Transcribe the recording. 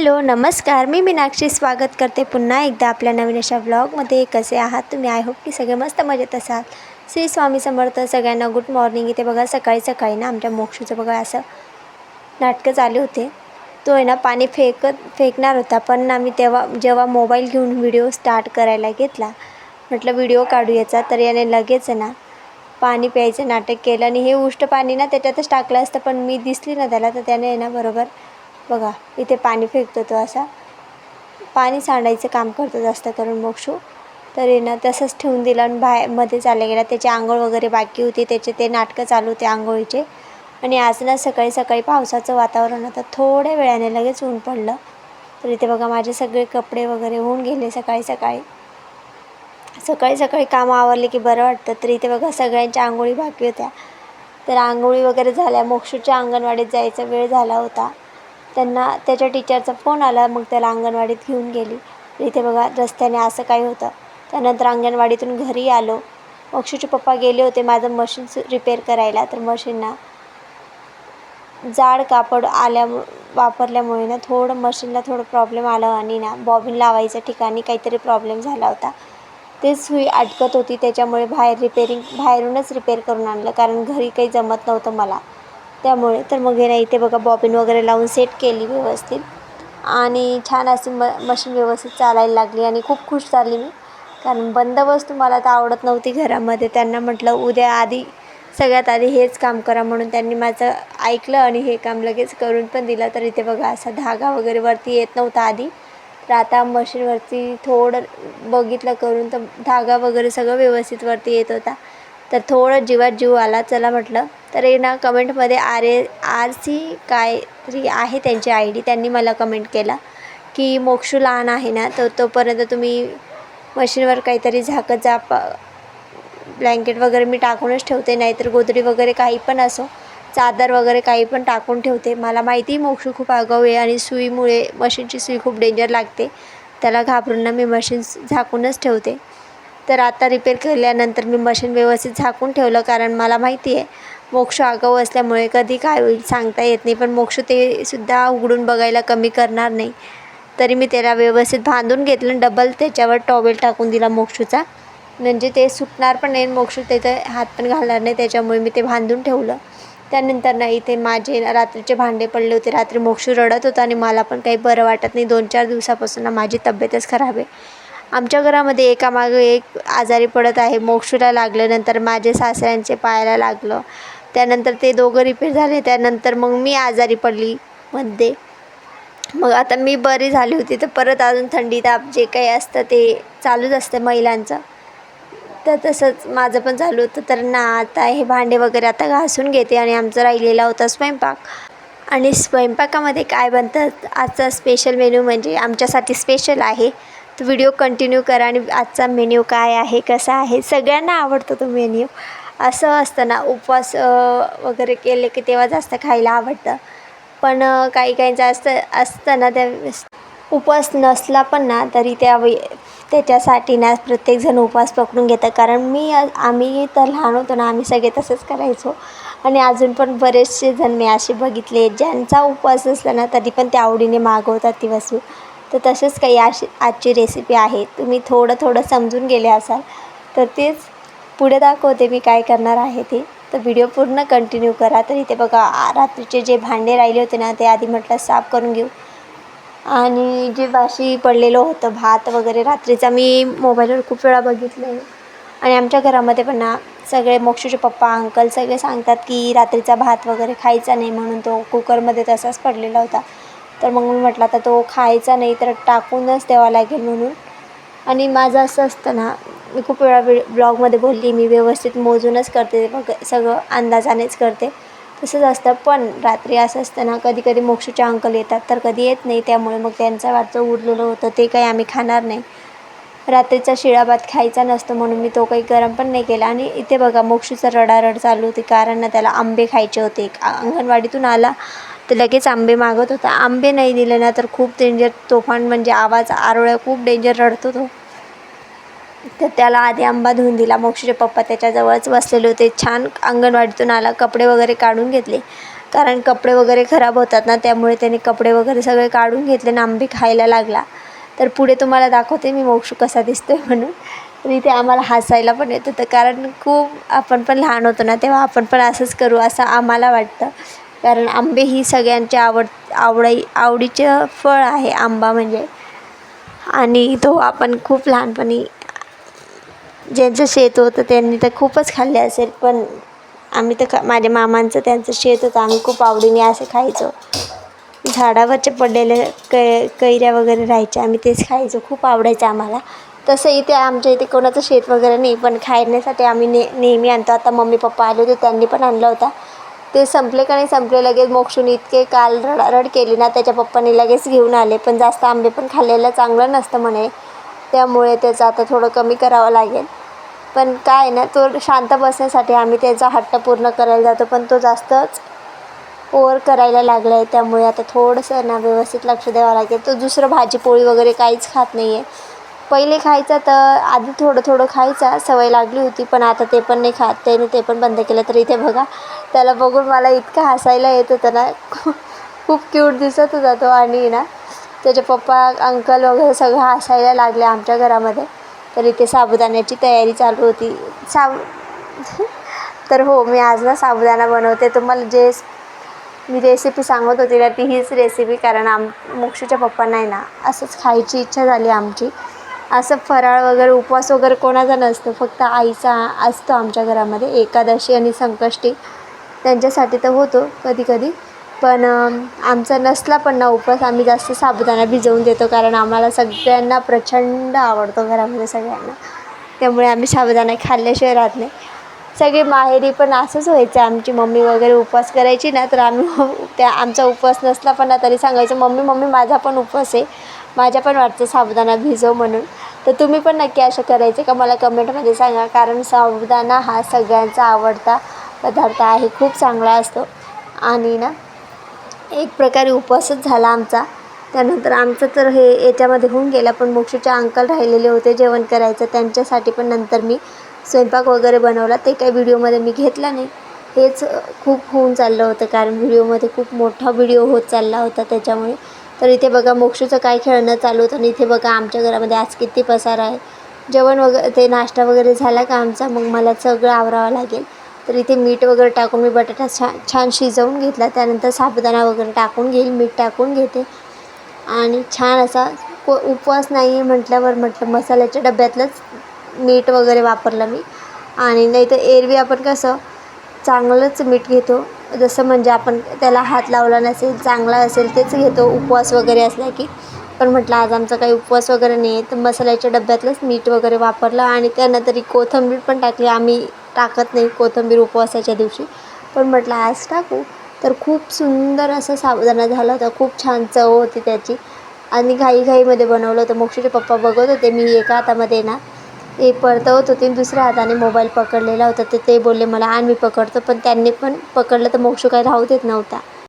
Hello नमस्कार, मी मीनाक्षी स्वागत करते पुन्हा एकदा आपल्या नवीन अशा व्लॉगमध्ये. कसे आहात तुम्ही? आय होप की सगळे मस्त मजेत असाल. श्री स्वामी समर्थ सगळ्यांना. Good morning. इथे बघा सकाळी सकाळी ना आमच्या मोक्षूचं बघा असं नाटकं चालू होते. तो आहे ना पाणी फेकणार होता, पण आम्ही जेव्हा मोबाईल घेऊन व्हिडिओ स्टार्ट करायला घेतला, म्हटलं व्हिडिओ काढू याचा, तर याने लगेच ना पाणी प्यायचं नाटक केलं आणि हे उष्ट पाणी ना त्याच्यातच टाकलं असतं, पण मी दिसली ना त्याला, तर त्याने ना बरोबर बघा इथे पाणी फेकतो. तो असा पाणी सांडायचं काम करतो जास्त करून मोक्षू. तर ना तसंच ठेवून दिलं आणि मध्ये चालला गेला. त्याची आंघोळ वगैरे बाकी होती, त्याचे ते नाटकं चालू होते आंघोळीचे. आणि आज ना सकाळी सकाळी पावसाचं वातावरण होतं, थोड्या वेळाने लगेच ऊन पडलं. तर इथे बघा माझे सगळे कपडे वगैरे होऊन गेले सकाळी सकाळी. सकाळी सकाळी कामं आवरले की बरं वाटतं. तर इथे बघा सगळ्यांच्या आंघोळी बाकी होत्या, तर आंघोळी वगैरे झाल्या. मोक्षूच्या अंगणवाडीत जायचा वेळ झाला होता. त्याच्या टीचरचा फोन आला, मग त्याला अंगणवाडीत घेऊन गेली. इथे बघा रस्त्याने असं काही होतं. त्यानंतर अंगणवाडीतून घरी आलो. मोक्षूचे पप्पा गेले होते माझं मशीन रिपेअर करायला. तर मशीनना जाड कापड वापरल्यामुळे ना थोडं मशीनला प्रॉब्लेम आला आणि ना बॉबिन लावायच्या ठिकाणी काहीतरी प्रॉब्लेम झाला होता. ते सुई अटकत होती, त्याच्यामुळे बाहेरूनच रिपेअर करून आणलं, कारण घरी काही जमत नव्हतं मला त्यामुळे. तर मग हे ना इथे बघा बॉबिन वगैरे लावून सेट केली व्यवस्थित आणि छान अशी मशीन व्यवस्थित चालायला लागली आणि खूप खुश झाली मी, कारण बंद वस्तू मला तर आवडत नव्हती घरामध्ये. त्यांना म्हटलं सगळ्यात आधी हेच काम करा, म्हणून त्यांनी माझं ऐकलं आणि हे काम लगेच करून पण दिलं. तर इथे बघा असा धागा वगैरे वरती येत नव्हता आधी, तर आता मशीनवरती थोडं बघितलं करून, तर धागा वगैरे सगळं व्यवस्थित वरती येत होता. तर थोडं जीवात जीव आला. चला म्हटलं. तर हे ना कमेंटमध्ये RC काहीतरी आहे त्यांची ID, त्यांनी मला कमेंट केला की मोक्षू लहान आहे ना, तर तोपर्यंत तुम्ही मशीनवर काहीतरी झाकत जा. ब्लँकेट वगैरे मी टाकूनच ठेवते, नाहीतर गोधडी वगैरे काही पण असो, चादर वगैरे काही पण टाकून ठेवते. मला माहिती मोक्षू खूप आगाऊ आहे आणि सुईमुळे मशीनची सुई खूप डेंजर लागते, त्याला घाबरून ना मी मशीन झाकूनच ठेवते. तर आता रिपेअर केल्यानंतर मी मशीन व्यवस्थित झाकून ठेवलं, कारण मला माहिती आहे मोक्षू आगाऊ असल्यामुळे कधी काय होईल सांगता येत नाही. पण मोक्षू ते सुद्धा उघडून बघायला कमी करणार नाही. तरी मी त्याला व्यवस्थित बांधून घेतलं, डबल त्याच्यावर टॉवेल टाकून दिला मोक्षूचा, म्हणजे ते सुटणार पण नाही, मोक्षू त्याचा हात पण घालणार नाही, त्याच्यामुळे मी ते बांधून ठेवलं. त्यानंतर ना इथे माझे रात्रीचे भांडे पडले होते. रात्री मोक्षू रडत होता आणि मला पण काही बरं वाटत नाही. 2-4 दिवसापासून ना माझी तब्येतच खराब आहे. आमच्या घरामध्ये एकामागे एक आजारी पडत आहे. मोक्षूला लागलं, नंतर माझे सासऱ्यांचे पायाला लागलं, त्यानंतर ते दोघं रिपेअर झाले, त्यानंतर मग मी आजारी पडली मध्ये. मग आता मी बरी झाली होती, तर परत अजून थंडी ताप जे काही असतं ते चालूच असतं महिलांचं. तर तसंच माझं पण चालू होतं. तर ना आता हे भांडे वगैरे आता घासून घेते आणि आमचा राहिलेला होता स्वयंपाक. आणि स्वयंपाकामध्ये काय बनतं आजचा स्पेशल मेन्यू, म्हणजे आमच्यासाठी स्पेशल आहे. तर व्हिडिओ कंटिन्यू करा आणि आजचा मेन्यू काय आहे, कसा आहे, सगळ्यांना आवडतो तो मेन्यू. असं असतं ना उपवास वगैरे केले की तेव्हा जास्त खायला आवडतं, पण काहींचं असतं ना त्या उपवास नसला पण ना तरी त्याच्यासाठी ना प्रत्येकजण उपवास पकडून घेतं. कारण आम्ही तर लहान होतो ना, आम्ही सगळे तसंच करायचो. आणि अजून पण बरेचसे जण मी असे बघितले ज्यांचा उपवास असला ना तरी पण ते आवडीने मागवतात ती वस्तू. तर तसेच काही आजची रेसिपी आहे, तुम्ही थोडं समजून गेले असाल, तर तेच पुढे दाखवते मी काय करणार आहे ते. तर व्हिडिओ पूर्ण कंटिन्यू करा. तर इथे बघा रात्रीचे जे भांडे राहिले होते ना ते आधी म्हटलं साफ करून घेऊ. आणि जे बाशी पडलेलं होतं भात वगैरे रात्रीचा, मी मोबाईलवर खूप वेळा बघितलं आहे. आणि आमच्या घरामध्ये पण ना सगळे मोक्षूचे पप्पा अंकल सगळे सांगतात की रात्रीचा भात वगैरे खायचा नाही, म्हणून तो कुकरमध्ये तसाच पडलेला होता. तर मग मी म्हटलं आता तो खायचा नाही तर टाकूनच द्यावा लागेल म्हणून. आणि माझं असं असतं ना, मी खूप वेळा ब्लॉगमध्ये बोलली, मी व्यवस्थित मोजूनच करते, सगळं अंदाजानेच करते. तसंच असतं. पण रात्री असं असतं ना, कधी मोक्षूचे अंकल येतात तर कधी येत नाही, त्यामुळे मग त्यांचं वाटचं उरलेलं होतं ते काही आम्ही खाणार नाही. रात्रीचा शिळा भात खायचा नसतो, म्हणून मी तो काही गरम पण नाही केला. आणि इथे बघा मोक्षूचं रडारड चालू होती, कारण ना त्याला आंबे खायचे होते. अंगणवाडीतून आला तर लगेच आंबे मागत होता. आंबे नाही दिले ना तर खूप डेंजर तोफान, म्हणजे आवाज आरोळ्या, खूप डेंजर रडतो तो. तर त्याला आधी आंबा धुवून दिला. मोक्षूचे पप्पा त्याच्याजवळच बसलेले होते. छान अंगणवाडीतून आला, कपडे वगैरे काढून घेतले. कारण कपडे वगैरे खराब होतात ना, त्यामुळे त्याने कपडे वगैरे सगळे काढून घेतले आणि आंबे खायला लागला. तर पुढे तुम्हाला दाखवते मी मोक्षू कसा दिसतोय म्हणून. तर इथे आम्हाला हसायला पण येत होतं, कारण खूप आपण पण लहान होतो ना, तेव्हा आपण पण असंच करू असं आम्हाला वाटतं. कारण आंबे ही सगळ्यांचे आवडीचं फळ आहे आंबा म्हणजे. आणि तो आपण खूप लहानपणी ज्यांचं शेत होतं त्यांनी तर खूपच खाल्ले असेल, पण आम्ही तर माझ्या मामांचं त्यांचं शेत होतं, आम्ही खूप आवडीने असे खायचो. झाडावरचे पडलेले कैऱ्या वगैरे राहायच्या, आम्ही तेच खायचो, खूप आवडायचं आम्हाला. तसं इथे आमच्या इथे कोणाचं शेत वगैरे नाही, पण खाण्यासाठी आम्ही नेहमी आणतो. आता मम्मी पप्पा आले होते, त्यांनी पण आणला होता. ते संपले का नाही संपले, लगेच मोक्षूने इतके काल रडारड केली ना, त्याच्या पप्पांनी लगेच घेऊन आले. पण जास्त आंबे पण खाल्लेलं चांगलं नसतं म्हणे, त्यामुळे त्याचं आता थोडं कमी करावं लागेल. पण काय ना, तो शांत बसण्यासाठी आम्ही त्याचा हट्ट पूर्ण करायला जातो, पण तो जास्तच ओव्हर करायला लागला आहे. त्यामुळे आता थोडंसं ना व्यवस्थित लक्ष द्यावं लागेल. तो दुसरं भाजी पोळी वगैरे काहीच खात नाही आहे. पहिले खायचा, तर आधी थोडं थोडं खायचा, सवय लागली होती, पण आता ते पण नाही खात. त्याने ते पण बंद केलं. तर इथे बघा, त्याला बघून मला इतकं हसायला येत होतं ना, खूप क्यूट दिसत होता तो. आणि ना त्याचे पप्पा अंकल वगैरे सगळं हसायला लागले आमच्या घरामध्ये. तर इथे साबुदाण्याची तयारी चालू होती. तर हो, मी आज ना साबुदाणा बनवते. तुम्हाला जे मी रेसिपी सांगत होती ना, ती हीच रेसिपी. कारण मोक्षूच्या पप्पांना आहे ना असंच खायची इच्छा झाली आमची. असं फराळ वगैरे उपवास वगैरे कोणाचा नसतो, फक्त आईचा असतो आमच्या घरामध्ये. एकादशी आणि संकष्टी त्यांच्यासाठी तर होतो कधी कधी, पण आमचा नसला पण ना उपवास, आम्ही जास्त साबुदाणा भिजवून देतो. कारण आम्हाला सगळ्यांना प्रचंड आवडतो घरामध्ये सगळ्यांना, त्यामुळे आम्ही साबुदाणा खाल्ल्याशिवाय राहत नाही. सगळे माहेरी पण असंच व्हायचं. आमची मम्मी वगैरे उपवास करायची ना, तर आम्ही आमचा उपवास नसला पण ना तरी सांगायचं, मम्मी माझा पण उपवास आहे, माझ्या पण वाटतं साबुदाणा भिजव म्हणून. तर तुम्ही पण नक्की असं करायचे का, मला कमेंटमध्ये सांगा. कारण साबुदाणा हा सगळ्यांचा आवडता पदार्थ आहे, खूप चांगला असतो. आणि ना एक प्रकारे उपवासच झाला आमचा. त्यानंतर आमचं तर हे याच्यामध्ये होऊन गेला, पण मोक्षूचे अंकल राहिलेले होते जेवण करायचं, त्यांच्यासाठी पण नंतर मी स्वयंपाक वगैरे बनवला. ते काही व्हिडिओमध्ये मी घेतला नाही. हेच खूप होऊन चाललं होतं, कारण व्हिडिओमध्ये खूप मोठा व्हिडिओ होत चालला होता त्याच्यामुळे. तर इथे बघा मोक्षूचं काय खेळणं चालू होतं, आणि इथे बघा आमच्या घरामध्ये आज किती पसारा आहे. जेवण वगैरे ते नाश्ता वगैरे झाला का आमचा, मग मला सगळं आवरावं लागेल. तर इथे मीठ वगैरे टाकून मी बटाटा छान शिजवून घेतला. त्यानंतर साबुदाणा वगैरे टाकून घेईल, मीठ टाकून घेते. आणि छान असा उपवास नाही आहे म्हटलं मसाल्याच्या डब्यातलंच मीठ वगैरे वापरलं मी. आणि नाही तर एरवी आपण कसं चांगलंच मीठ घेतो, जसं म्हणजे आपण त्याला हात लावला नसेल, चांगला असेल तेच घेतो उपवास वगैरे असला की. पण म्हटलं आज आमचा काही उपवास वगैरे नाही आहे, तर मसाल्याच्या डब्यातलंच मीठ वगैरे वापरलं. आणि त्यानंतर कोथिंबीर पण टाकली. आम्ही टाकत नाही कोथिंबीर उपवासाच्या दिवशी, पण म्हटलं आज टाकू. तर खूप सुंदर असा साबुदाणा झाला होता, खूप छान चव होती त्याची. आणि घाईमध्ये बनवलं होतं. मोक्षूचे पप्पा बघत होते, मी एका हातामध्ये ना परतवत होते, दुसऱ्या हाताने मोबाईल पकडलेला होता. तर ते बोलले मला आण मी पकडतो, पण त्यांनी पण पकडलं तर मोक्षू काय राहू देत नव्हता.